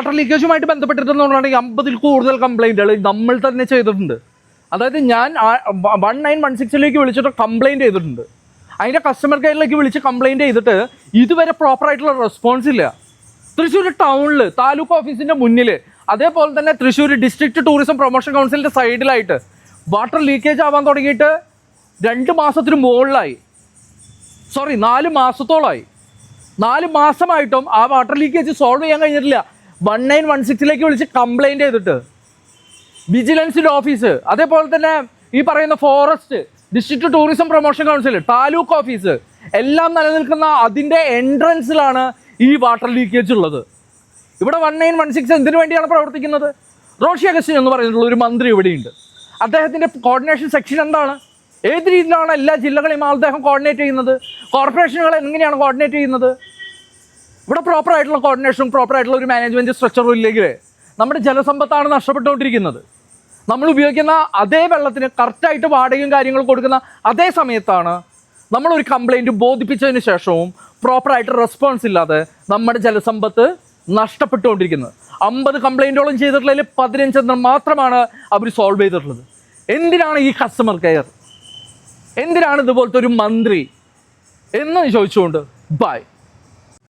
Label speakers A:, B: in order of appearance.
A: Water ലീക്കേജുമായിട്ട് ബന്ധപ്പെട്ടിട്ടെന്ന് പറഞ്ഞിട്ടുണ്ടെങ്കിൽ 50-ൽ കൂടുതൽ കംപ്ലൈൻറ്റുകൾ നമ്മൾ തന്നെ ചെയ്തിട്ടുണ്ട്. അതായത് ഞാൻ 1916 വിളിച്ചിട്ട് കംപ്ലയിൻറ്റ് ചെയ്തിട്ടുണ്ട്. അതിൻ്റെ കസ്റ്റമർ കെയറിലേക്ക് വിളിച്ച് കംപ്ലയിൻറ്റ് ചെയ്തിട്ട് ഇതുവരെ പ്രോപ്പറായിട്ടുള്ള റെസ്പോൺസ് ഇല്ല. തൃശ്ശൂർ ടൗണിൽ താലൂക്ക് ഓഫീസിൻ്റെ മുന്നിൽ, അതേപോലെ തന്നെ തൃശ്ശൂർ ഡിസ്ട്രിക്ട് ടൂറിസം പ്രൊമോഷൻ കൗൺസിലിൻ്റെ സൈഡിലായിട്ട് വാട്ടർ ലീക്കേജ് ആവാൻ തുടങ്ങിയിട്ട് 2 മാസത്തിന് മുകളിലായി. 4 മാസത്തോളമായി. 4 മാസമായിട്ടും ആ വാട്ടർ ലീക്കേജ് സോൾവ് ചെയ്യാൻ കഴിഞ്ഞിട്ടില്ല. 1916 വിളിച്ച് കംപ്ലയിൻറ്റ് ചെയ്തിട്ട് വിജിലൻസിൻ്റെ ഓഫീസ്, അതേപോലെ തന്നെ ഈ പറയുന്ന forest, district tourism promotion council, taluk office എല്ലാം നിലനിൽക്കുന്ന അതിൻ്റെ എൻട്രൻസിലാണ് ഈ വാട്ടർ ലീക്കേജ് ഉള്ളത്. ഇവിടെ 1916 എന്തിനു വേണ്ടിയാണ് പ്രവർത്തിക്കുന്നത്? റോഷി അഗസ്റ്റിൻ എന്ന് പറഞ്ഞിട്ടുള്ള ഒരു മന്ത്രി ഇവിടെയുണ്ട്. അദ്ദേഹത്തിൻ്റെ കോർഡിനേഷൻ സെക്ഷൻ എന്താണ്? ഏത് രീതിയിലാണ് എല്ലാ ജില്ലകളെയും അദ്ദേഹം കോർഡിനേറ്റ് ചെയ്യുന്നത്? കോർപ്പറേഷനുകൾ എങ്ങനെയാണ് കോർഡിനേറ്റ് ചെയ്യുന്നത്? ഇവിടെ പ്രോപ്പറായിട്ടുള്ള കോർഡിനേഷനും പ്രോപ്പറായിട്ടുള്ള ഒരു മാനേജ്മെൻറ്റ് സ്ട്രക്ചറും ഇല്ലെങ്കിൽ നമ്മുടെ ജലസമ്പത്താണ് നഷ്ടപ്പെട്ടുകൊണ്ടിരിക്കുന്നത്. നമ്മൾ ഉപയോഗിക്കുന്ന അതേ വെള്ളത്തിന് കറക്റ്റായിട്ട് വാടകയും കാര്യങ്ങളും കൊടുക്കുന്ന അതേ സമയത്താണ് നമ്മളൊരു കംപ്ലയിൻറ്റ് ബോധിപ്പിച്ചതിന് ശേഷവും പ്രോപ്പറായിട്ട് റെസ്പോൺസ് ഇല്ലാതെ നമ്മുടെ ജലസമ്പത്ത് നഷ്ടപ്പെട്ടുകൊണ്ടിരിക്കുന്നത്. 50 കംപ്ലയിൻറ്റോളം ചെയ്തിട്ടുള്ളതിൽ 15 മാത്രമാണ് അവർ സോൾവ് ചെയ്തിട്ടുള്ളത്. എന്തിനാണ് ഈ കസ്റ്റമർ കെയർ? എന്തിനാണ് ഇതുപോലത്തെ ഒരു മന്ത്രി എന്ന് ചോദിച്ചുകൊണ്ട് ബൈ.